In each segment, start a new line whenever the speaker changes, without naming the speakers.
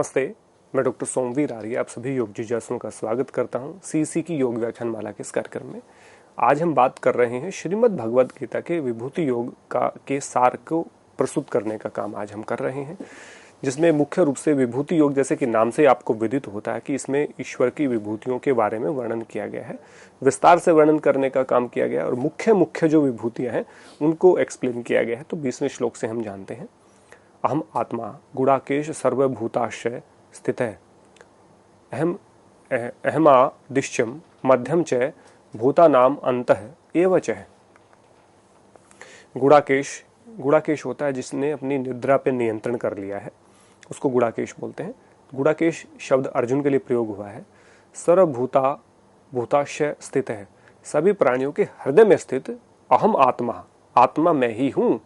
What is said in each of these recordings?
नमस्ते, मैं डॉक्टर सोमवीर आर्य आप सभी योग जिज्ञासुओं का स्वागत करता हूं सीसी की योग व्याख्यान माला के इस कार्यक्रम में। आज हम बात कर रहे हैं श्रीमद् भगवद गीता के विभूति योग के सार को प्रस्तुत करने का काम आज हम कर रहे हैं, जिसमें मुख्य रूप से विभूति योग, जैसे कि नाम से आपको विदित होता है कि इसमें ईश्वर की विभूतियों के बारे में वर्णन किया गया है, विस्तार से वर्णन करने का काम किया गया है और मुख्य मुख्य जो विभूतियां हैं उनको एक्सप्लेन किया गया है। तो 20वें श्लोक से हम जानते हैं, अहम आत्मा गुणाकेश सर्वभूताश्रय स्थित है, अहमा दिश्यम मध्यम च भूतानाम अंतः एव च। गुणाकेश होता है जिसने अपनी निद्रा पे नियंत्रण कर लिया है, उसको गुणाकेश बोलते हैं। गुणाकेश शब्द अर्जुन के लिए प्रयोग हुआ है। सर्वभूताश्रय स्थित है, सभी प्राणियों के हृदय में स्थित। अहम आत्मा, आत्मा मैं ही हूं।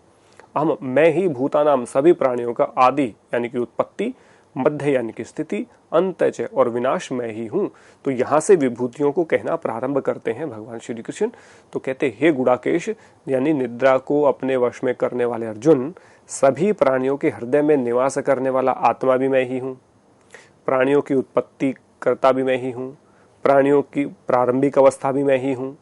अहम मैं ही भूतानाम, सभी प्राणियों का आदि यानी कि उत्पत्ति, मध्य यानी कि स्थिति, अंतच और विनाश मैं ही हूं। तो यहां से विभूतियों को कहना प्रारंभ करते हैं भगवान श्री कृष्ण। तो कहते हे गुणाकेश यानी निद्रा को अपने वश में करने वाले अर्जुन, सभी प्राणियों के हृदय में निवास करने वाला आत्मा भी मैं ही हूं, प्राणियों की उत्पत्ति करता भी मैं ही हूं, प्राणियों की प्रारंभिक अवस्था भी मैं ही हूं,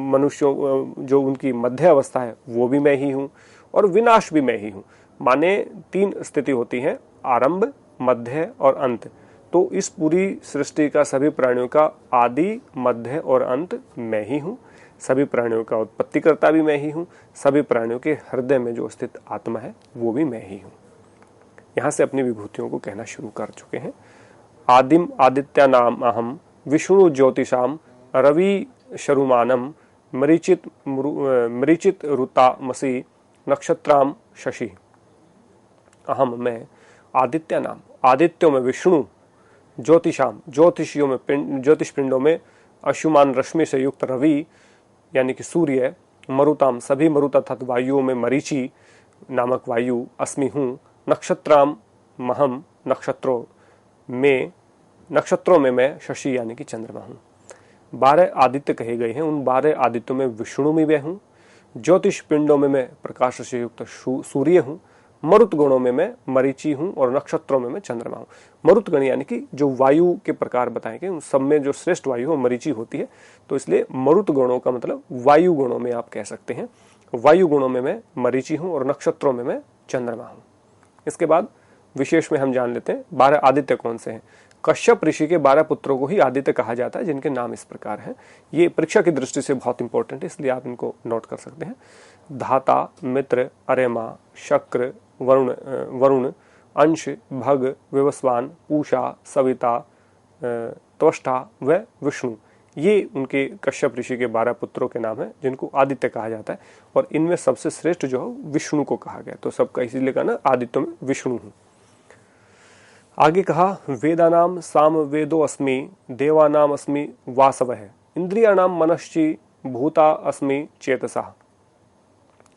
मनुष्यों जो उनकी मध्य अवस्था है वो भी मैं ही हूं और विनाश भी मैं ही हूं। माने 3 स्थिति होती है, आरंभ, मध्य और अंत। तो इस पूरी सृष्टि का, सभी प्राणियों का आदि, मध्य और अंत मैं ही हूं। सभी प्राणियों का उत्पत्ति करता भी मैं ही हूं, सभी प्राणियों के हृदय में जो स्थित आत्मा है वो भी मैं ही हूं। यहां से अपनी विभूतियों को कहना शुरू कर चुके हैं। आदिम आदित्य नाम अहम विष्णु ज्योतिषाम रवि शरुमानम मरीचित रुतामसी नक्षत्राम शशि। अहम मैं, आदित्य नाम, आदित्यों में विष्णु, ज्योतिषाम ज्योतिषियों में ज्योतिष पिंडों में अशुमान रश्मि से युक्त रवि यानी कि सूर्य, मरुताम सभी मरु तथा वायुओं में मरीचि नामक वायु, अस्मि हूं, नक्षत्राम महम नक्षत्रों में मैं शशि यानी कि चंद्रमा हूं। 12 आदित्य कहे गए हैं, उन 12 आदित्यों में विष्णु में मैं हूं, ज्योतिष पिंडों में मैं प्रकाश से युक्त सूर्य हूं, मरुत गणों में मैं मरीचि हूं और नक्षत्रों में मैं चंद्रमा हूं। मरुत गण यानी कि जो वायु के प्रकार बताए गए उन सब में जो श्रेष्ठ वायु है मरीचि होती है, तो इसलिए मरुत गणों का मतलब वायु गणों में आप कह सकते हैं। वायु गुणों में मैं मरीचि हूं और नक्षत्रों में मैं चंद्रमा हूं। इसके बाद विशेष में हम जान लेते हैं 12 आदित्य कौन से हैं। कश्यप ऋषि के 12 पुत्रों को ही आदित्य कहा जाता है, जिनके नाम इस प्रकार हैं। ये परीक्षा की दृष्टि से बहुत इंपॉर्टेंट है, इसलिए आप इनको नोट कर सकते हैं। धाता, मित्र, अरेमा, शक्र, वरुण, अंश, भग, विवस्वान, पूषा, सविता, त्वष्टा व विष्णु। ये उनके कश्यप ऋषि के 12 पुत्रों के नाम हैं, जिनको आदित्य कहा जाता है। और इनमें सबसे श्रेष्ठ जो है विष्णु को कहा गया, तो सबका इसीलिए कहा ना आदित्यों में विष्णु हूं। आगे कहा वेदानाम साम वेदो अस्मि देवानाम अस्मि वासवः इंद्रियाणाम मनश्चि भूता अस्मि चेतसा।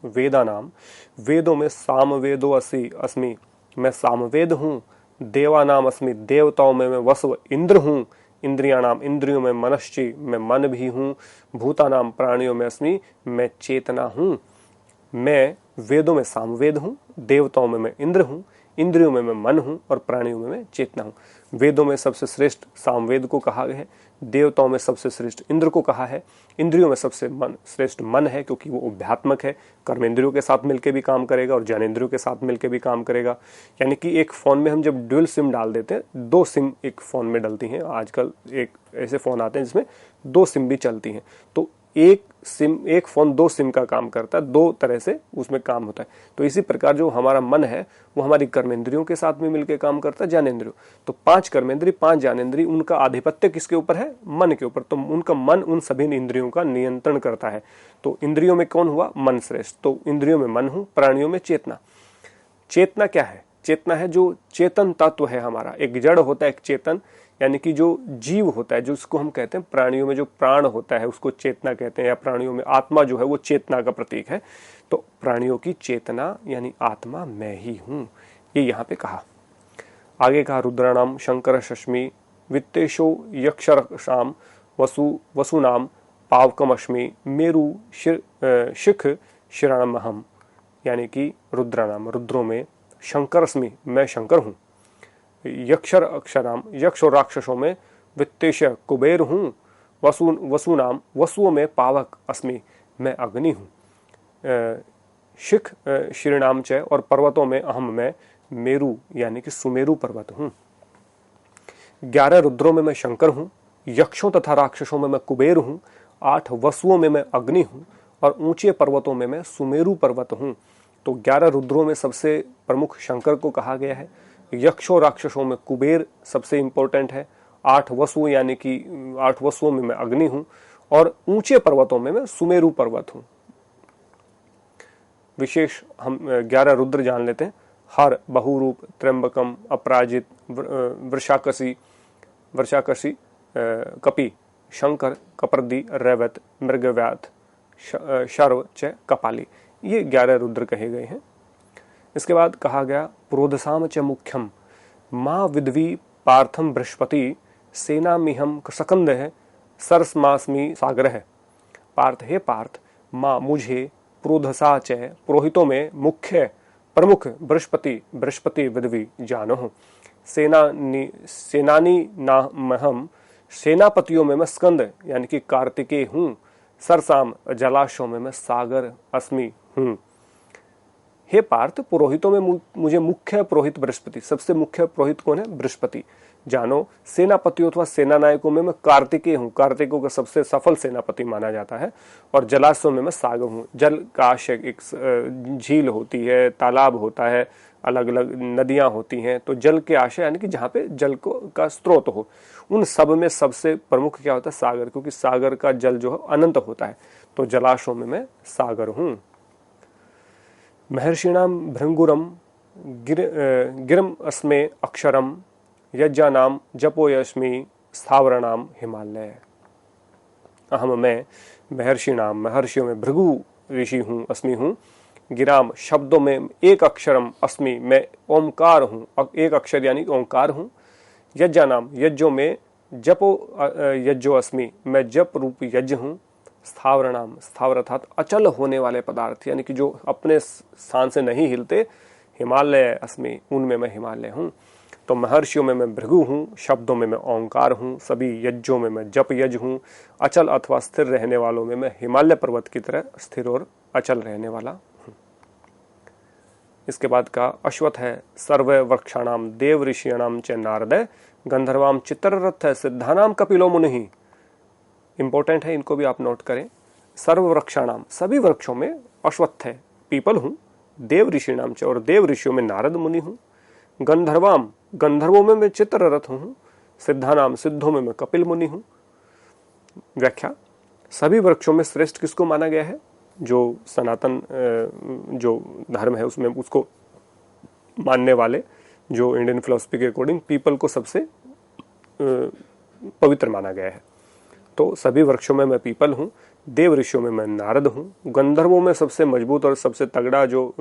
वेदानाम, वेदों में साम वेदो अस्मि मैं सामवेद हूं, देवानाम अस्मि देवताओं में मैं वसव इंद्र हूं, इंद्रियाणाम इंद्रियों में मनश्चि मैं मन भी हूं, भूतानाम प्राणियों में अस्मि मैं चेतना हूं। मैं वेदों में सामवेद हूं, देवताओं में मैं इंद्र हूं, इंद्रियों में मैं मन हूं और प्राणियों में मैं चेतना हूं। वेदों में सबसे श्रेष्ठ सामवेद को कहा है, देवताओं में सबसे श्रेष्ठ इंद्र को कहा है, इंद्रियों में सबसे श्रेष्ठ मन है क्योंकि वो अध्यात्मक है, कर्मेंद्रियों के साथ मिलकर भी काम करेगा और ज्ञानेंद्रियों के साथ मिलकर भी काम करेगा। यानी कि एक फोन में हम जब ड्यूल सिम डाल देते हैं, 2 सिम एक फोन में डलती हैं। आजकल एक ऐसे फोन आते हैं जिसमें 2 सिम भी चलती हैं, तो एक फोन 2 सिम का काम करता है, 2 तरह से उसमें काम होता है। तो इसी प्रकार जो हमारा मन है वो हमारी कर्मेंद्रियों के साथ में मिलकर काम करता है, ज्ञानेंद्रियों। तो 5 कर्मेंद्रिय 5 ज्ञानेंद्रिय, उनका आधिपत्य किसके ऊपर है? मन के ऊपर। तो उनका मन उन सभी इंद्रियों का नियंत्रण करता है। तो इंद्रियों में कौन हुआ? मन श्रेष्ठ। तो इंद्रियों में मन हूं, प्राणियों में चेतना। चेतना क्या है? चेतना है जो चेतन तत्व है हमारा। एक जड़ होता है, एक चेतन यानी कि जो जीव होता है, जो उसको हम कहते हैं प्राणियों में जो प्राण होता है उसको चेतना कहते हैं, या प्राणियों में आत्मा जो है वो चेतना का प्रतीक है। तो प्राणियों की चेतना यानी आत्मा मैं ही हूं, ये यहां पे कहा। आगे कहा रुद्राणाम शंकर शश्मि वित्तेशो यक्षरक्षाम वसुनाम पावकमश्मि मेरु शिख शिराणमहम। यानी कि रुद्राणाम, रुद्रों में, शंकरस्मि मैं शंकर हूं, यक्षर अक्षराम, यक्ष और राक्षसों में वित्तेश कुबेर हूँ, वसुनाम, वसुओं में पावक अस्मि, मैं अग्नि हूँ, शिख श्रीणाम च, और पर्वतों में अहम, मैं मेरु यानी कि सुमेरु पर्वत हूँ। 11 रुद्रों में मैं शंकर हूँ, यक्षों तथा राक्षसों में मैं कुबेर हूँ, 8 वसुओं में मैं अग्नि हूँ, और ऊंचे पर्वतों में मैं सुमेरु पर्वत हूँ। तो 11 रुद्रों में सबसे प्रमुख शंकर को कहा गया है, यक्षों राक्षसों में कुबेर सबसे इंपॉर्टेंट है, 8 वसु यानी कि 8 वसुओं में मैं अग्नि हूँ, और ऊंचे पर्वतों में मैं सुमेरु पर्वत हूँ। विशेष हम 11 रुद्र जान लेते हैं। हर, बहुरूप, त्र्यंबकम, अपराजित, वृषाकसी, कपि, शंकर, कपर्दी, रैवत, मृगव्याध, शर्व च कपाली, ये 11 रुद्र कहे गए हैं। इसके बाद कहा गया प्रोधसाम च मुख्यम, माँ विद्वी पार्थम बृहस्पति, सेना मिहम सकंद है, सरसमास्मी सागर है। पार्थ, हे पार्थ, माँ मुझे, प्रोधसा च, पुरोहितों में, मुख्य प्रमुख, बृहस्पति विद्वी जानो, सेनानी ना महम, सेनापतियों में मैं स्कंद यानी कि कार्तिकेय हूँ, सरसाम, जलाशयों में मैं सागर अस्मि हूँ। हे पार्थ, पुरोहितों में मुझे मुख्य पुरोहित बृहस्पति, सबसे मुख्य पुरोहित कौन है? बृहस्पति जानो। सेनापतियों अथवा सेना नायकों में मैं कार्तिकेय हूँ, कार्तिकों का सबसे सफल सेनापति माना जाता है, और जलाशयों में मैं सागर हूँ। जल का आशय एक झील होती है, तालाब होता है, अलग अलग नदियां होती हैं, तो जल के आशय यानी कि जहाँ पे जल को का स्रोत हो, उन सब में सबसे प्रमुख क्या होता है? सागर, क्योंकि सागर का जल जो है अनंत होता है। तो जलाशयों में मैं सागर हूँ। महर्षिणाम भृंगुरम, गिरम अस्मे अक्षरम, यज्ञानाम जपोयस्मि, स्थावरणाम हिमालय। अहम, मैं, महर्षिणाम, महर्षियों में, भृगु ऋषि हूँ, अस्मि हूँ, गिराम, शब्दों में, एक अक्षरम, अस्मि, मैं ओमकार हूँ, एक अक्षर यानी ओंकार हूँ, यज्ञानाम, यज्ञों में, जपो यज्ञो अस्मि, मैं जप रूप यज्ञ हूँ, स्थावरणाम, स्थावर अर्थात अचल होने वाले पदार्थ यानी कि जो अपने स्थान से नहीं हिलते, हिमालय अस्मि, उनमें मैं हिमालय हूँ। तो महर्षियों में मैं भृगु हूँ, शब्दों में मैं ओंकार हूँ, सभी यज्ञों में मैं जप यज्ञ हूँ, अचल अथवा स्थिर रहने वालों में मैं हिमालय पर्वत की तरह स्थिर और अचल रहने वाला हूँ। इसके बाद का अश्वत्थ है, सर्व वृक्षाणाम देव ऋषियाणाम च नारद, गंधर्वाम चित्ररथ सिद्धानाम कपिलो मुनि। इंपॉर्टेंट है, इनको भी आप नोट करें। सर्व वृक्षाणाम, सभी वृक्षों में, अश्वत्थ है, पीपल हूँ, देव ऋषिणाम च, और देव ऋषियों में नारद मुनि हूँ, गंधर्वाम, गंधर्वों में मैं चित्ररथ हूँ, सिद्धानाम, सिद्धों में मैं कपिल मुनि हूँ। व्याख्या, सभी वृक्षों में श्रेष्ठ किसको माना गया है? जो सनातन जो धर्म है उसमें उसको मानने वाले, जो इंडियन फिलोसफी के अकॉर्डिंग पीपल को सबसे पवित्र माना गया है। तो सभी वृक्षों में मैं पीपल हूँ, देव ऋषियों में मैं नारद हूँ, गंधर्वों में सबसे मजबूत और सबसे तगड़ा जो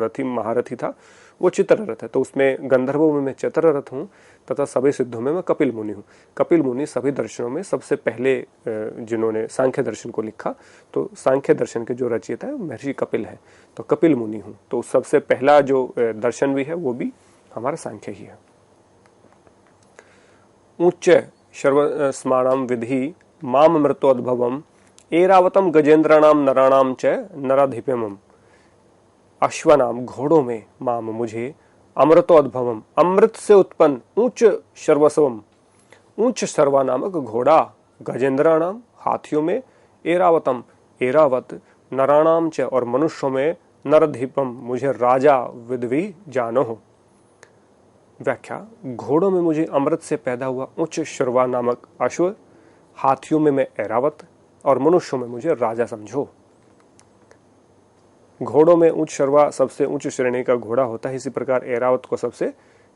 रथी महारथी था वो चित्ररथ है, तो उसमें गंधर्वों में मैं चित्ररथ हूँ, तथा सभी सिद्धों में मैं कपिल मुनि हूँ। कपिल मुनि सभी दर्शनों में सबसे पहले जिन्होंने सांख्य दर्शन को लिखा, तो सांख्य दर्शन के जो रचयिता है महर्षि कपिल है, तो कपिल मुनि हूँ। तो सबसे पहला जो दर्शन भी है वो भी हमारा सांख्य ही है। उच्च सर्वस्माणाम विधि माम मृत्योद्भवम, एरावतम गजेंद्राणाम नराणाम च नराधिपमम। अश्वनाम, घोड़ों में, माम, मुझे, अमृतोद्भवम, अमृत से उत्पन्न, उच्च सर्वस्वम, उच्च सर्वा नामक घोड़ा, गजेंद्राणाम, हाथियों में, एरावतम, एरावत, नराणाम च, और मनुष्यों में, नरधिपम, मुझे राजा विद्वी जानो हो। व्याख्या, घोड़ों में मुझे अमृत से पैदा हुआ उच्च शर्वा नामक अश्व, हाथियों में मैं एरावत, और मनुष्यों में मुझे राजा समझो। घोड़ों में उच्च शर्वा सबसे उच्च श्रेणी का घोड़ा होता है, इसी प्रकार एरावत को सबसे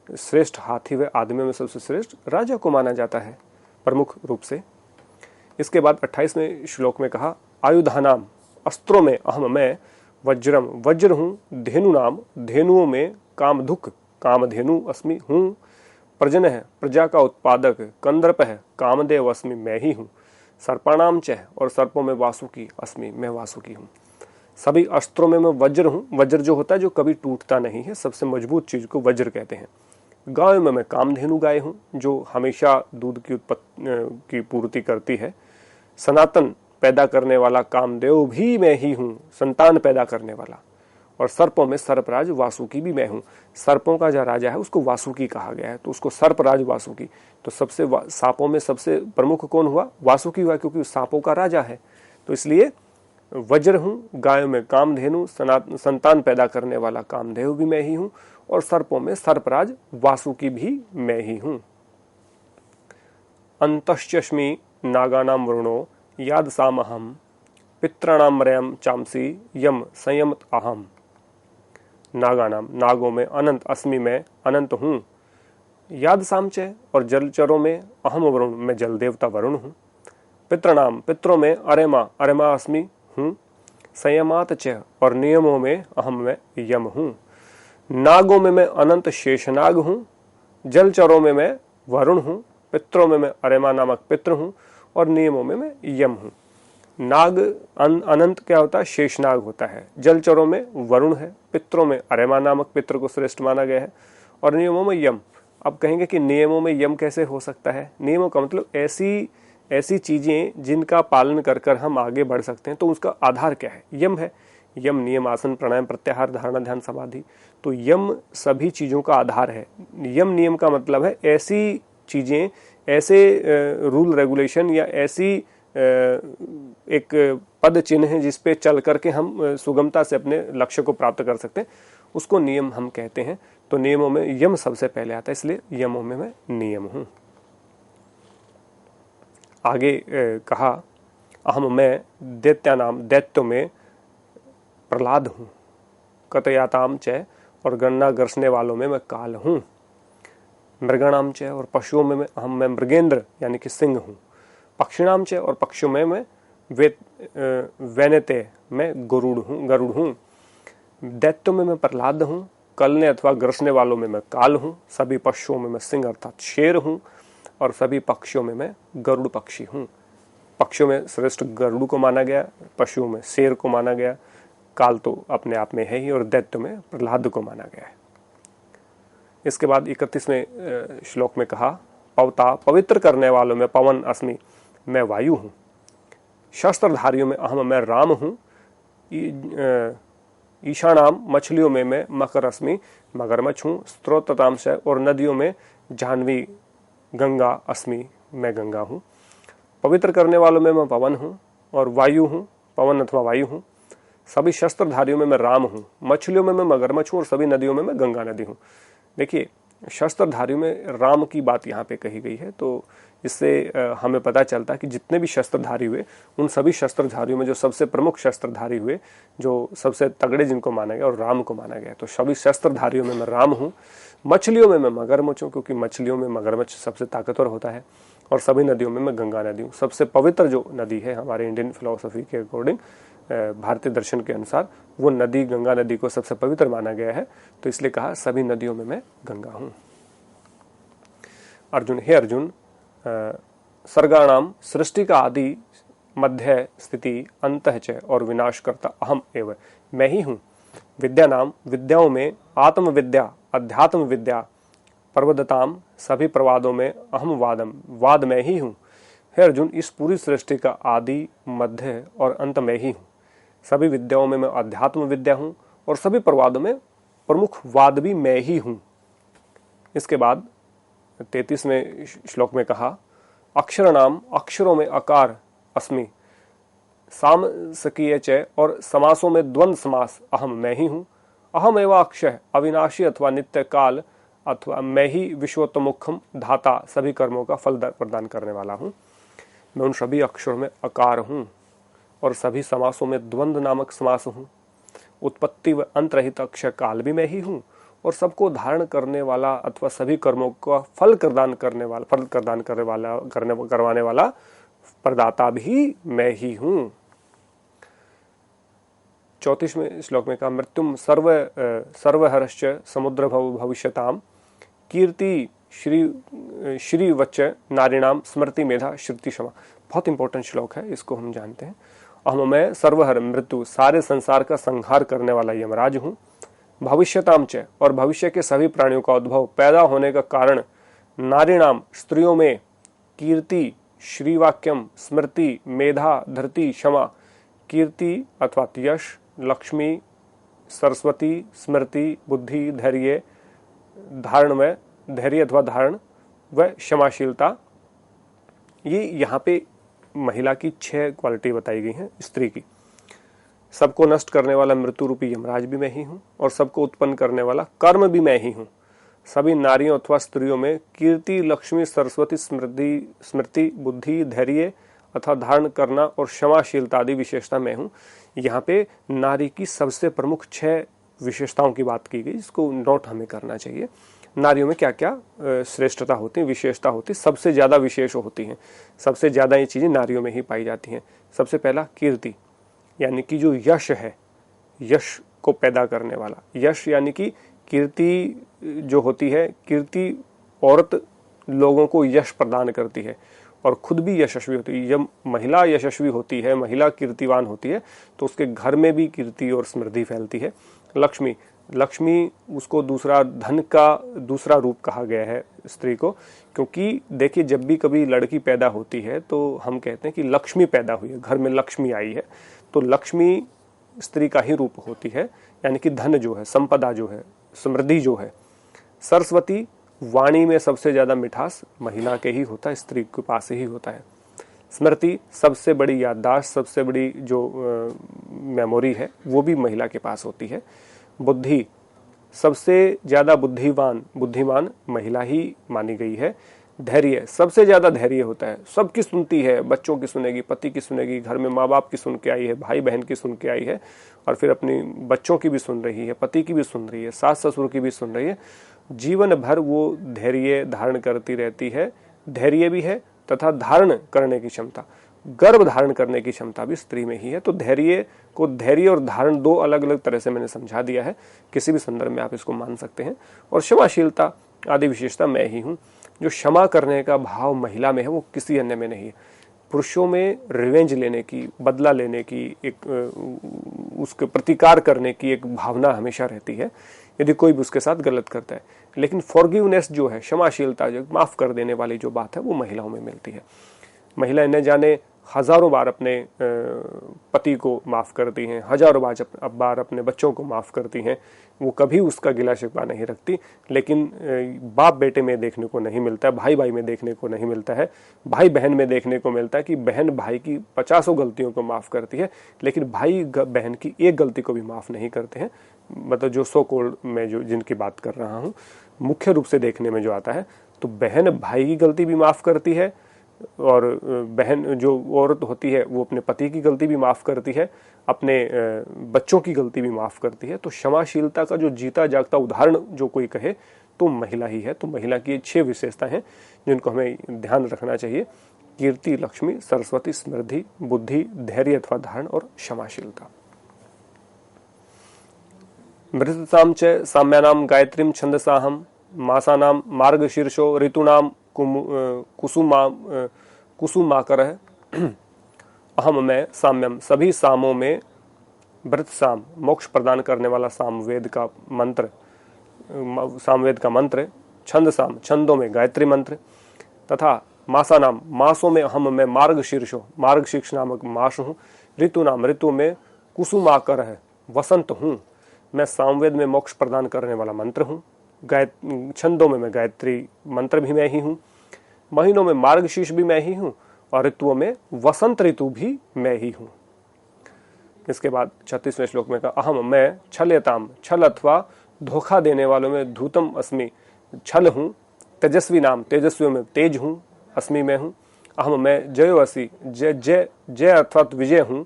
श्रेष्ठ हाथी व आदमियों में सबसे श्रेष्ठ राजा को माना जाता है प्रमुख रूप से। इसके बाद 28वें श्लोक में कहा, आयुधानाम, अस्त्रों में, अहम, मैं, वज्रम, वज्र हूँ, धेनु नाम, धेनुओं में, कामधुक, कामधेनु अस्मि हूँ, प्रजन है, प्रजा का उत्पादक, कंदर्प है, कामदेव अस्मि, मैं ही हूँ, सर्पाणाम च, और सर्पों में वासुकी अस्मि, मैं वासुकी हूँ। सभी अस्त्रों में मैं वज्र हूँ, वज्र जो होता है जो कभी टूटता नहीं है, सबसे मजबूत चीज को वज्र कहते हैं। गायों में मैं कामधेनु गाय हूँ जो हमेशा दूध की उत्पत्ति की पूर्ति करती है। सनातन पैदा करने वाला कामदेव भी मैं ही हूँ, संतान पैदा करने वाला। और सर्पों में सर्पराज वासुकी भी मैं हूँ। सर्पों का जो राजा है उसको वासुकी कहा गया है, तो उसको सर्पराज वासुकी। तो सबसे सांपों में सबसे प्रमुख कौन हुआ? वासुकी हुआ, क्योंकि सांपों का राजा है। तो इसलिए वज्र हूँ, गायों में कामधेनु, संतान पैदा करने वाला कामदेव भी मैं ही हूँ, और सर्पों में सर्पराज वासुकी भी मैं ही हूँ। अंतश्चस्मि नागानां वरुणो याद सामहम पितृणाम मरयम चामसी यम संयमत अहम। नागानाम, नागों में, अनंत अस्मि में अनंत हूँ। याद सामचे, और जलचरों में, अहम वरुण, मैं जल देवता वरुण हूँ। पितृणाम, पितरों में, अरेमा, अरेमा अस्मि हूँ। संयमात च, और नियमों में अहम मैं यम हूँ। नागों में मैं अनंत शेषनाग हूँ। जलचरों में मैं वरुण हूँ। पितरों में मैं अरेमा नामक पितृ हूँ, और नियमों में मैं यम हूँ। नाग अनंत क्या होता है? शेषनाग होता है। जलचरों में वरुण है, पितरों में अरेमा नामक पितृ को श्रेष्ठ माना गया है, और नियमों में यम। अब कहेंगे कि नियमों में यम कैसे हो सकता है? नियमों का मतलब ऐसी चीजें जिनका पालन कर कर हम आगे बढ़ सकते हैं, तो उसका आधार क्या है? यम है। यम, नियम, आसन, प्राणायाम, प्रत्याहार, धारणा, ध्यान, समाधि। तो यम सभी चीजों का आधार है। यम नियम का मतलब है ऐसी चीजें, ऐसे रूल रेगुलेशन या ऐसी एक पद चिन्ह है जिस पे चल करके हम सुगमता से अपने लक्ष्य को प्राप्त कर सकते हैं, उसको नियम हम कहते हैं। तो नियमों में यम सबसे पहले आता है, इसलिए यमों में मैं नियम हूं। आगे कहा, अहम मैं दैत्यानाम, दैत्यों में प्रहलाद हूं। कतयाताम च, और गणना गरसने वालों में मैं काल हूं। मृगणाम च, और पशुओं में मैं मृगेंद्र यानी कि सिंह हूं। पक्षिणाम च, और पक्षियों में मैं वैनते, मैं गरुड़ हूं। दैत्यों में मैं प्रहलाद हूं। कलने अथवा ग्रसने वालों में मैं काल हूं। सभी पशुओं में मैं सिंह अर्थात शेर हूं, और सभी पक्षियों में मैं गरुड़ पक्षी हूं। पक्षियों में श्रेष्ठ गरुड़ को माना गया, पशुओं में शेर को माना गया, काल तो अपने आप में है ही, और दैत्य में प्रहलाद को माना गया है। इसके बाद 31वें श्लोक में कहा, पवता, पवित्र करने वालों में पवन अस्मि, मैं वायु हूं। शस्त्रधारियों में अहम, मैं राम हूं। ईशानाम, मछलियों में मैं मकर अस्मि, मगरमच्छ हूं। स्त्रोतताम से, और नदियों में जाह्नवी गंगा अस्मि, मैं गंगा हूं। पवित्र करने वालों में मैं पवन हूं और वायु हूं, पवन अथवा वायु हूं। सभी शस्त्रधारियों में मैं राम हूं। मछलियों में मैं मगरमच्छ हूं, और सभी नदियों में मैं गंगा नदी हूं। देखिए, शस्त्रधारियों में राम की बात यहाँ पे कही गई है, तो इससे हमें पता चलता है कि जितने भी शस्त्रधारी हुए, उन सभी शस्त्रधारियों में जो सबसे प्रमुख शस्त्रधारी हुए, जो सबसे तगड़े जिनको माना गया, और राम को माना गया। तो सभी शस्त्रधारियों में मैं राम हूँ। मछलियों में मैं मगरमच्छ हूँ, क्योंकि मछलियों में मगरमच्छ सबसे ताकतवर होता है। और सभी नदियों में मैं गंगा नदी हूँ। सबसे पवित्र जो नदी है हमारे इंडियन फिलोसफी के अकॉर्डिंग, भारतीय दर्शन के अनुसार, वो नदी गंगा नदी को सबसे पवित्र माना गया है। तो इसलिए कहा, सभी नदियों में मैं गंगा हूँ। अर्जुन, हे अर्जुन, सर्गाणाम, सृष्टि का आदि, मध्य स्थिति, अंतः च, और विनाश करता अहम एवं, मैं ही हूँ। विद्या नाम, विद्याओं में, आत्म विद्या, अध्यात्म विद्या, प्रवदताम, सभी प्रवादों में, अहम वादम, वाद मैं ही हूँ। हे अर्जुन, इस पूरी सृष्टि का आदि, मध्य और अंत मैं ही हूँ। सभी विद्याओं में मैं अध्यात्म विद्या हूँ, और सभी प्रवादों में प्रमुख वाद भी मैं ही हूँ। इसके बाद 33वें श्लोक में कहा, अक्षर नाम, अक्षरों में अकार अस्मि, साम सकीय च, और समासों में द्वंद्व समास, अहम मैं ही हूँ। अहम एवं अक्षय, अविनाशी अथवा नित्य काल, अथवा मैं ही विश्वोत्तमुखम धाता, सभी कर्मों का फल प्रदान करने वाला हूँ। मैं उन सभी अक्षरों में अकार हूँ, और सभी समासों में द्वंद्व नामक समास हूँ। उत्पत्ति व अंत रहित अक्षय काल भी मैं ही हूँ, और सबको धारण करने वाला अथवा सभी कर्मों का फल प्रदान करवाने वाला प्रदाता भी मैं ही हूँ। 34वें श्लोक में कहा, मृत्युम सर्वहरश्च समुद्र भविष्यताम, कीर्ति श्री वच्च नारिणाम, स्मृति मेधा श्रुति क्षमा। बहुत इंपॉर्टेंट श्लोक है, इसको हम जानते हैं। अहम मैं सर्वहर, मृत्यु, सारे संसार का संहार करने वाला यमराज हूँ। भविष्यताम च, और भविष्य के सभी प्राणियों का उद्भव, पैदा होने का कारण, नारीणाम स्त्रियों में, कीर्ति, श्रीवाक्यम, स्मृति, मेधा, धृति, क्षमा, कीर्ति अथवा यश, लक्ष्मी, सरस्वती, स्मृति, बुद्धि, धैर्य, धारण व धैर्य अथवा धारण व क्षमाशीलता। ये यहाँ पे महिला की 6 क्वालिटी बताई गई हैं स्त्री की। सबको नष्ट करने वाला मृत्यु रूपी यमराज भी मैं ही हूँ, और सबको उत्पन्न करने वाला कर्म भी मैं ही हूँ। सभी नारियों अथवा स्त्रियों में कीर्ति, लक्ष्मी, सरस्वती, स्मृति, बुद्धि, धैर्य अथवा धारण करना और क्षमाशीलता आदि विशेषता मैं हूँ। यहाँ पे नारी की सबसे प्रमुख 6 विशेषताओं की बात की गई, जिसको नोट हमें करना चाहिए। नारियों में क्या क्या श्रेष्ठता होती है, विशेषता होती है, सबसे ज्यादा विशेष होती हैं, सबसे ज्यादा ये चीजें नारियों में ही पाई जाती हैं। सबसे पहला कीर्ति, यानी कि जो यश है, यश को पैदा करने वाला यश, यानी कि कीर्ति जो होती है, कीर्ति औरत लोगों को यश प्रदान करती है और खुद भी यशस्वी होती है। जब महिला यशस्वी होती है, महिला कीर्तिवान होती है, तो उसके घर में भी कीर्ति और समृद्धि फैलती है। लक्ष्मी, लक्ष्मी उसको दूसरा धन का दूसरा रूप कहा गया है स्त्री को, क्योंकि देखिए जब भी कभी लड़की पैदा होती है तो हम कहते हैं कि लक्ष्मी पैदा हुई है, घर में लक्ष्मी आई है, तो लक्ष्मी स्त्री का ही रूप होती है, यानी कि धन जो है, संपदा जो है, समृद्धि जो है। सरस्वती, वाणी में सबसे ज्यादा मिठास महिला के ही होता है, स्त्री के पास ही होता है। स्मृति, सबसे बड़ी याददाश्त, सबसे बड़ी जो मेमोरी है वो भी महिला के पास होती है। बुद्धि, सबसे ज्यादा बुद्धिमान महिला ही मानी गई है। धैर्य, सबसे ज्यादा धैर्य होता है, सबकी सुनती है, बच्चों की सुनेगी, पति की सुनेगी, घर में माँ बाप की सुन के आई है, भाई बहन की सुन के आई है, और फिर अपनी बच्चों की भी सुन रही है, पति की भी सुन रही है, सास ससुर की भी सुन रही है। जीवन भर वो धैर्य धारण करती रहती है, धैर्य भी है तथा धारण करने की क्षमता, गर्भ धारण करने की क्षमता भी स्त्री में ही है। तो धैर्य को, धैर्य और धारण 2 अलग अलग तरह से मैंने समझा दिया है, किसी भी संदर्भ में आप इसको मान सकते हैं। और क्षमाशीलता आदि विशेषता मैं ही हूँ। जो क्षमा करने का भाव महिला में है वो किसी अन्य में नहीं है। पुरुषों में रिवेंज लेने की, बदला लेने की, एक उसके प्रतिकार करने की एक भावना हमेशा रहती है यदि कोई भी उसके साथ गलत करता है, लेकिन फॉरगिवनेस जो है, क्षमाशीलता, जो माफ कर देने वाली जो बात है, वो महिलाओं में मिलती है। महिलाएं न जाने हजारों बार अपने पति को माफ करती हैं, हजारों बार अपने बच्चों को माफ करती हैं, वो कभी उसका गिला शिकवा नहीं रखती, लेकिन बाप बेटे में देखने को नहीं मिलता है, भाई भाई में देखने को नहीं मिलता है, भाई बहन में देखने को मिलता है कि बहन भाई की 50 गलतियों को माफ करती है, लेकिन भाई बहन की एक गलती को भी माफ नहीं करते हैं। मतलब जो सो कॉल्ड में जो जिनकी बात कर रहा हूँ, मुख्य रूप से देखने में जो आता है, तो बहन भाई की गलती भी माफ करती है, और बहन जो औरत होती है वो अपने पति की गलती भी माफ करती है, अपने बच्चों की गलती भी माफ करती है। तो क्षमाशीलता का जो जीता जागता उदाहरण जो कोई कहे तो महिला ही है। तो महिला की 6 विशेषताएं हैं जिनको हमें ध्यान रखना चाहिए: कीर्ति, लक्ष्मी, सरस्वती, समृद्धि, बुद्धि, धैर्य अथवा धारण और क्षमाशीलता। मृतताम च साम्यानाम गायत्रीम छंदसाहम, मासानाम मार्गशीर्षो, ऋतूनाम कुसुमाकर अहम मैं साम्यम, सभी सामों में व्रत साम, मोक्ष प्रदान करने वाला सामवेद का मंत्र, छंद साम, छंदों में गायत्री मंत्र, तथा मासा नाम, मासों में अहम मैं मार्गशीर्षो, मार्गशीर्ष नामक मास हूँ, ऋतु नाम, ऋतु में कुसुमाकर है, वसंत हूँ, मैं सामवेद में मोक्ष प्रदान करने वाला मंत्र हूँ, छंदों में मैं गायत्री मंत्र भी मैं ही हूँ, महीनों में मार्गशीर्ष भी मैं ही हूँ, और ऋतुओं में वसंत ऋतु भी मैं ही हूँ। इसके बाद 36वें श्लोक में कहा, अहम मैं छलयताम, छल अथवा धोखा देने वालों में धूतम अस्मि, छल हूँ, तेजस्वी नाम, तेजस्वियों में तेज हूँ, अस्मि में हूँ, अहम मैं जयो असि, जय जय जय अर्थात विजय हूँ,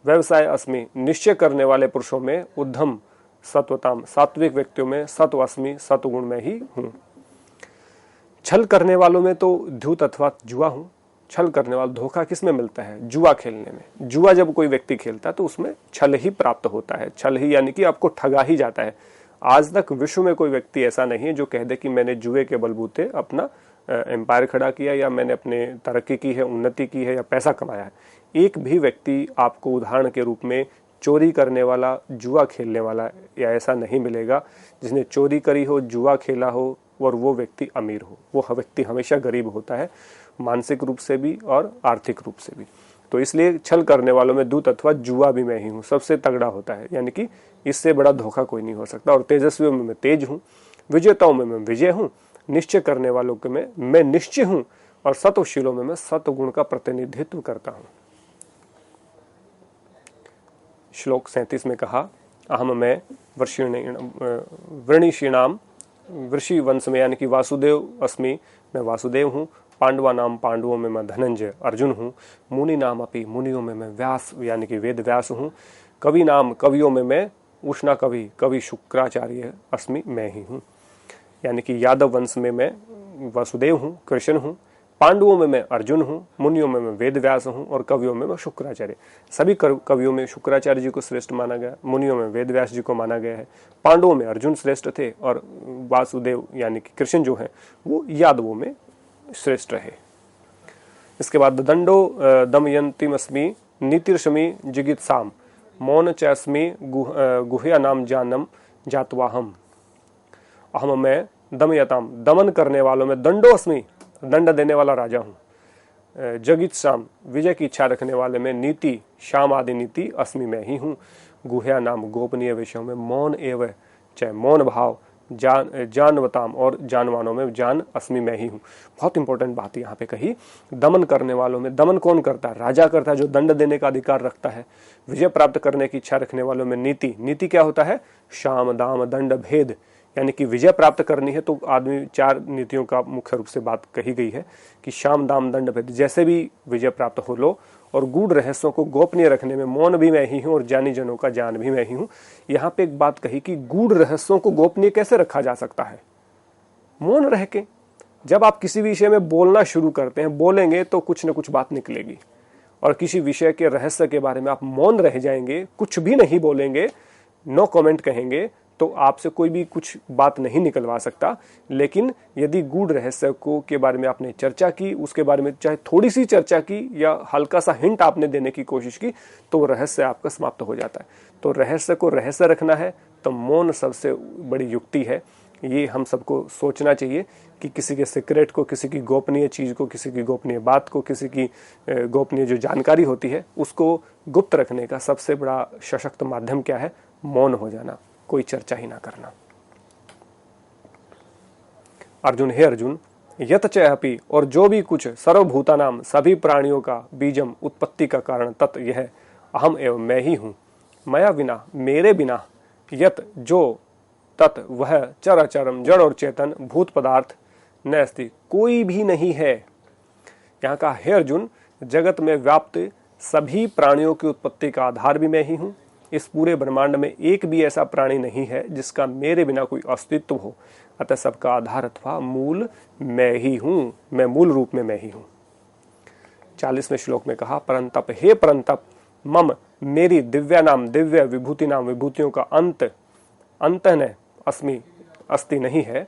व्यवसाय अस्मि, निश्चय करने वाले पुरुषों में उद्धम सत्वताम, सात्विक व्यक्तियों में सत्व अस्मि, सत्वगुण में ही हूँ। छल करने वालों में तो धूत अथवा जुआ हूँ। छल करने वाला, धोखा किस में मिलता है? जुआ खेलने में। जुआ जब कोई व्यक्ति खेलता है तो उसमें छल ही प्राप्त होता है, छल ही, यानी कि आपको ठगा ही जाता है। आज तक विश्व में कोई व्यक्ति ऐसा नहीं है जो कह दे कि मैंने जुए के बलबूते अपना एम्पायर खड़ा किया, या मैंने अपने तरक्की की है, उन्नति की है, या पैसा कमाया है। एक भी व्यक्ति आपको उदाहरण के रूप में चोरी करने वाला, जुआ खेलने वाला या ऐसा नहीं मिलेगा। जिसने चोरी करी हो, जुआ खेला हो और वो व्यक्ति अमीर हो, वो व्यक्ति हमेशा गरीब होता है, मानसिक रूप से भी और आर्थिक रूप से भी। तो इसलिए छल करने वालों में दूत अथवा जुआ भी मैं ही हूँ, सबसे तगड़ा होता है, यानी कि इससे बड़ा धोखा कोई नहीं हो सकता। और तेजस्वियों में मैं तेज हूँ, विजेताओं में मैं विजय हूँ, निश्चय करने वालों के में मैं निश्चय हूँ, और सत्वशीलों में मैं सत्वगुण का प्रतिनिधित्व करता हूँ। श्लोक 37 में कहा, अहम मैं वृणीषीणाम, वृषि वंश में यानी कि वासुदेव अस्मि, मैं वासुदेव हूँ। पांडवा नाम, पांडवों में मैं धनंजय अर्जुन हूँ। मुनि नाम अपि, मुनियों में मैं व्यास यानी कि वेद व्यास हूँ। कवि नाम, कवियों में मैं उष्णा कवि, कवि शुक्राचार्य अस्मि, मैं ही हूँ। यानी कि यादव वंश में मैं वासुदेव हूँ, कृष्ण हूँ। पांडवों में मैं अर्जुन हूँ, मुनियों में मैं वेद व्यास हूँ, और कवियों में मैं शुक्राचार्य। सभी कवियों में शुक्राचार्य जी को श्रेष्ठ माना गया, मुनियों में वेद व्यास जी को माना गया है। पांडवों में अर्जुन श्रेष्ठ थे, और वासुदेव यानी कि कृष्ण जो है वो यादवों में श्रेष्ठ रहे। इसके बाद दंडो दमयंतीमस्मि, नीतिर्षमि जिगित्साम, मौन चस्मि गुह्या नाम जानम जातवाहम। अहम मैं दमयताम, दमन करने वालों में दंडो अस्मि, दंड देने वाला राजा हूँ। जगित शाम, विजय की इच्छा रखने वाले में नीति, शाम आदि नीति अस्मि, मैं ही हूँ। गुह्या नाम, गोपनीय विषयों में मौन एवं चाहे मौन भाव, जानवताम, और जानवानों में जान अस्मि, मैं ही हूँ। बहुत इंपॉर्टेंट बात यहाँ पे कही, दमन करने वालों में, दमन कौन करता है? राजा करता है, जो दंड देने का अधिकार रखता है। विजय प्राप्त करने की इच्छा रखने वालों में नीति, नीति क्या होता है? शाम दाम दंड भेद, यानी कि विजय प्राप्त करनी है तो आदमी, 4 नीतियों का मुख्य रूप से बात कही गई है कि शाम दाम दंड भेद, जैसे भी विजय प्राप्त हो लो। और गूढ़ रहस्यों को गोपनीय रखने में मौन भी मैं ही हूँ, और ज्ञानी जनों का ज्ञान भी मैं ही हूँ। यहाँ पे एक बात कही कि गूढ़ रहस्यों को गोपनीय कैसे रखा जा सकता है? मौन रह के। जब आप किसी विषय में बोलना शुरू करते हैं, बोलेंगे तो कुछ न कुछ बात निकलेगी, और किसी विषय के रहस्य के बारे में आप मौन रह जाएंगे, कुछ भी नहीं बोलेंगे, नो कमेंट कहेंगे, तो आपसे कोई भी कुछ बात नहीं निकलवा सकता। लेकिन यदि गूढ़ रहस्य को के बारे में आपने चर्चा की, उसके बारे में चाहे थोड़ी सी चर्चा की या हल्का सा हिंट आपने देने की कोशिश की, तो रहस्य आपका समाप्त हो जाता है। तो रहस्य को रहस्य रखना है तो मौन सबसे बड़ी युक्ति है। ये हम सबको सोचना चाहिए कि किसी के सीक्रेट को, किसी की गोपनीय चीज को, किसी की गोपनीय बात को, किसी की गोपनीय जो जानकारी होती है उसको गुप्त रखने का सबसे बड़ा सशक्त माध्यम क्या है? मौन हो जाना, कोई चर्चा ही ना करना। अर्जुन, हे अर्जुन, यत च अपि, और जो भी कुछ, सर्वभूता नाम, सभी प्राणियों का बीजम, उत्पत्ति का कारण, तत् यह अहम एवं मैं ही हूं। मया विना, मेरे बिना, यत जो, तत् वह, चर अचरम, जड़ और चेतन, भूत पदार्थ, न अस्ति, कोई भी नहीं है। यहाँ का हे अर्जुन, जगत में व्याप्त सभी प्राणियों की उत्पत्ति का आधार भी मैं ही हूं। इस पूरे ब्रह्मांड में एक भी ऐसा प्राणी नहीं है जिसका मेरे बिना कोई अस्तित्व हो। अतः सबका आधार अथवा मूल मैं ही हूं, मैं मूल रूप में मैं ही हूं। 40वें श्लोक में कहा, परंतप, हे परंतप, मम, मेरी, दिव्या नाम, दिव्य विभूति नाम, विभूतियों का अंत, अंतन अस्मि, अस्ति नहीं है।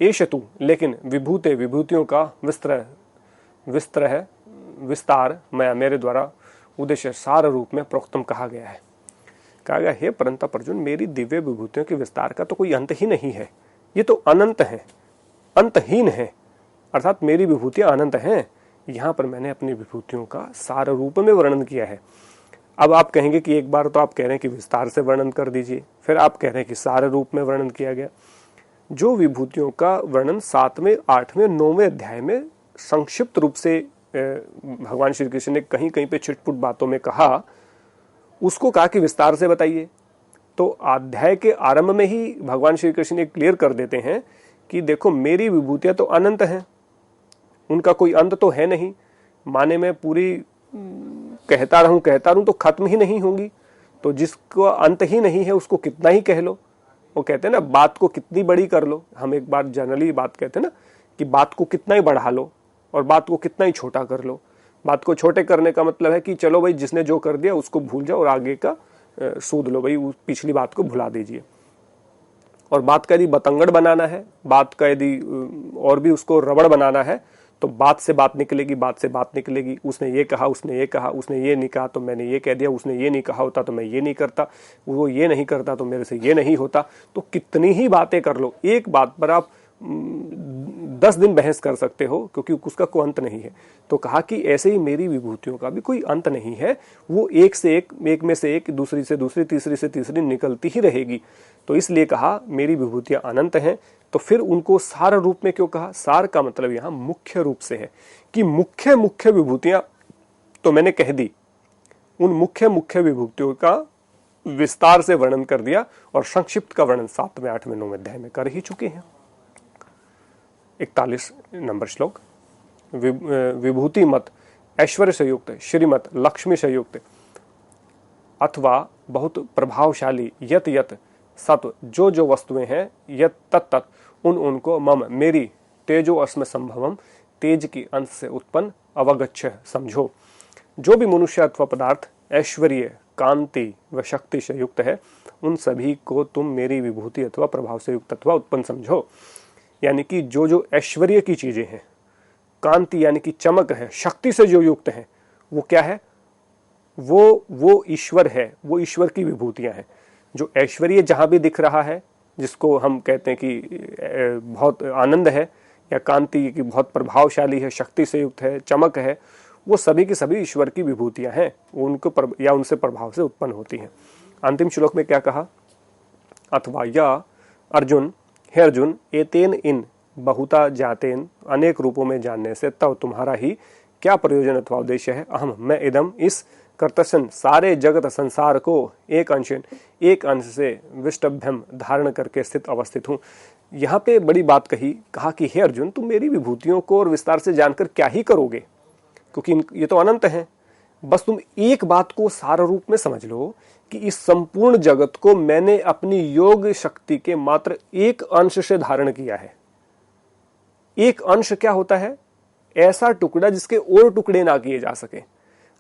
एषतु, लेकिन, विभूते, विभूतियों का विस्तार मैं, मेरे द्वारा उद्देश्य सार रूप में प्रोक्तम कहा गया है। कहा गया, हे परंतप अर्जुन, मेरी दिव्य विभूतियों के विस्तार का तो कोई अंत ही नहीं है। ये तो अनंत है, अंतहीन है, अर्थात मेरी विभूतियां अनंत हैं। यहां पर मैंने अपनी विभूतियों का सार रूप में वर्णन किया है। अब आप कहेंगे कि एक बार तो आप कह रहे हैं कि विस्तार से वर्णन कर दीजिए, फिर आप कह रहे हैं कि सार रूप में वर्णन किया गया। जो विभूतियों का वर्णन 7वें, 8वें, 9वें अध्याय में संक्षिप्त रूप से भगवान श्री कृष्ण ने कहीं कहीं पे छिटपुट बातों में कहा, उसको कहा कि विस्तार से बताइए। तो अध्याय के आरंभ में ही भगवान श्री कृष्ण ने क्लियर कर देते हैं कि देखो, मेरी विभूतियां तो अनंत हैं, उनका कोई अंत तो है नहीं। माने मैं पूरी कहता रहूं तो खत्म ही नहीं होंगी। तो जिसको अंत ही नहीं है उसको कितना ही कह लो। वो कहते हैं ना, बात को कितनी बड़ी कर लो। हम एक बार जनरली बात कहते हैं ना कि बात को कितना ही बढ़ा लो और बात को कितना ही छोटा कर लो। बात को छोटे करने का मतलब है कि चलो भाई, जिसने जो कर दिया उसको भूल जाओ और आगे का सूद लो, भाई पिछली बात को भुला दीजिए। और बात का यदि बतंगड़ बनाना है, बात का यदि और भी उसको रबड़ बनाना है, तो बात से बात निकलेगी, बात से बात निकलेगी, उसने ये कहा, उसने ये कहा, उसने ये नहीं कहा तो मैंने ये कह दिया, उसने ये नहीं कहा होता तो मैं ये नहीं करता, वो ये नहीं करता तो मेरे से ये नहीं होता। तो कितनी ही बातें कर लो, एक बात पर आप 10 दिन बहस कर सकते हो, क्योंकि उसका कोई अंत नहीं है। तो कहा कि ऐसे ही मेरी विभूतियों का भी कोई अंत नहीं है, वो एक से एक, एक में से एक, दूसरी से दूसरी, तीसरी से तीसरी निकलती ही रहेगी। तो इसलिए कहा मेरी विभूतियां अनंत हैं। तो फिर उनको सार रूप में क्यों कहा? सार का मतलब यहां मुख्य रूप से है कि मुख्य मुख्य विभूतियां तो मैंने कह दी, उन मुख्य मुख्य विभूतियों का विस्तार से वर्णन कर दिया और संक्षिप्त का वर्णन 7वें, 8वें, 9वें अध्याय में कर ही चुके हैं। 41 नंबर श्लोक, विभूति मत ऐश्वर्य से युक्त, श्रीमत लक्ष्मी से युक्त, अथवा बहुत प्रभावशाली यत यत सत्व, जो जो वस्तुएं हैं, यत तत्त उन उनको, मम मेरी, तेजो अस्म संभवम, तेज की अंश से उत्पन्न, अवगच्छ समझो। जो भी मनुष्य अथवा पदार्थ ऐश्वर्य, कांति व शक्ति से युक्त है, उन सभी को तुम मेरी विभूति अथवा प्रभाव से युक्त अथवा उत्पन्न समझो। यानी कि जो जो ऐश्वर्य की चीजें हैं, कांति यानी कि चमक है, शक्ति से जो युक्त है, वो क्या है? वो ईश्वर है, वो ईश्वर की विभूतियां हैं। जो ऐश्वर्य जहां भी दिख रहा है, जिसको हम कहते हैं कि बहुत आनंद है, या कांति की बहुत प्रभावशाली है, शक्ति से युक्त है, चमक है, वो सभी की सभी ईश्वर की विभूतियां हैं, उनको या उनसे प्रभाव से उत्पन्न होती हैं। अंतिम श्लोक में क्या कहा? अथवा या अर्जुन, हे अर्जुन, एतेन इन बहुता जातेन, अनेक रूपों में जानने से तब तुम्हारा ही क्या प्रयोजन अथवा उद्देश्य है? अहम मैं इदम, इस कर्तसन सारे जगत संसार को एक अंश से विष्टभ्यम धारण करके स्थित अवस्थित हूं। यहां पे बड़ी बात कही, कहा कि हे अर्जुन, तुम मेरी विभूतियों को और विस्तार से जानकर क्या ही करोगे, क्योंकि ये तो अनंत है। बस तुम एक बात को सार रूप में समझ लो कि इस संपूर्ण जगत को मैंने अपनी योग शक्ति के मात्र एक अंश से धारण किया है। एक अंश क्या होता है? ऐसा टुकड़ा जिसके और टुकड़े ना किए जा सके।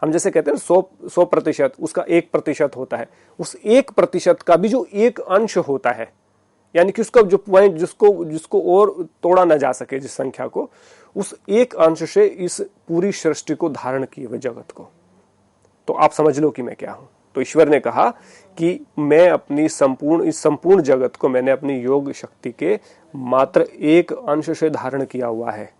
हम जैसे कहते हैं 100%, उसका 1% होता है, उस 1% का भी जो एक अंश होता है, यानी कि उसका जो पॉइंट जिसको और तोड़ा ना जा सके, जिस संख्या को, उस एक अंश से इस पूरी सृष्टि को धारण किए हुए जगत को। तो आप समझ लो कि मैं क्या हूं। तो ईश्वर ने कहा कि मैं अपनी इस संपूर्ण जगत को मैंने अपनी योग शक्ति के मात्र एक अंश से धारण किया हुआ है।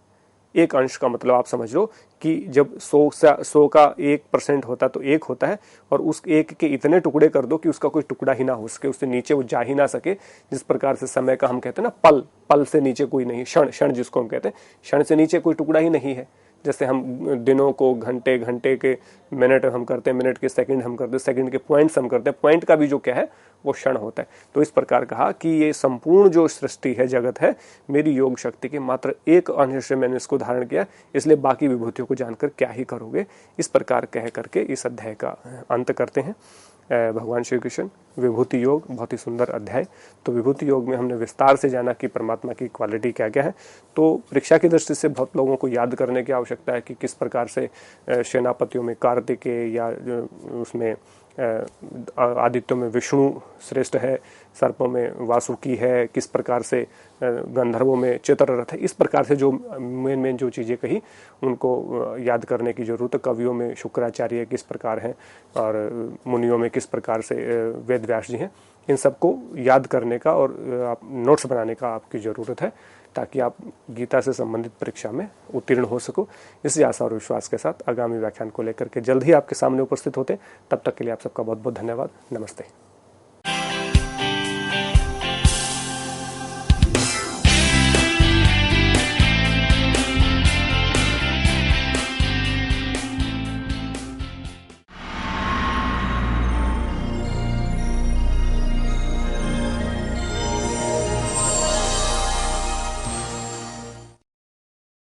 एक अंश का मतलब आप समझ लो कि जब 100 का 1% होता तो एक होता है, और उस एक के इतने टुकड़े कर दो कि उसका कोई टुकड़ा ही ना हो सके, उससे नीचे वो जा ही ना सके। जिस प्रकार से समय का हम कहते हैं ना, पल से नीचे कोई नहीं, क्षण जिसको हम कहते हैं, क्षण से नीचे कोई टुकड़ा ही नहीं है। जैसे हम दिनों को घंटे के मिनट हम करते हैं, मिनट के सेकंड हम करते हैं, सेकंड के पॉइंट्स हम करते हैं, पॉइंट का भी जो क्या है वो क्षण होता है। तो इस प्रकार कहा कि ये संपूर्ण जो सृष्टि है, जगत है, मेरी योग शक्ति के मात्र एक अंश से मैंने इसको धारण किया, इसलिए बाकी विभूतियों को जानकर क्या ही करोगे। इस प्रकार कह करके इस अध्याय का अंत करते हैं भगवान श्री कृष्ण। विभूति योग बहुत ही सुंदर अध्याय। तो विभूति योग में हमने विस्तार से जाना कि परमात्मा की क्वालिटी क्या क्या है। तो परीक्षा की दृष्टि से बहुत लोगों को याद करने की आवश्यकता है कि किस प्रकार से सेनापतियों में कार्तिकेय, या उसमें आदित्यों में विष्णु श्रेष्ठ है, सर्पों में वासुकी है, किस प्रकार से गंधर्वों में चित्ररथ है। इस प्रकार से जो मेन जो चीज़ें कही उनको याद करने की जरूरत है। कवियों में शुक्राचार्य किस प्रकार हैं, और मुनियों में किस प्रकार से वेद व्यास जी हैं, इन सबको याद करने का और आप नोट्स बनाने का आपकी ज़रूरत है, ताकि आप गीता से संबंधित परीक्षा में उत्तीर्ण हो सको। इसी आशा और विश्वास के साथ आगामी व्याख्यान को लेकर के जल्द ही आपके सामने उपस्थित होते। तब तक के लिए आप सबका बहुत बहुत धन्यवाद। नमस्ते।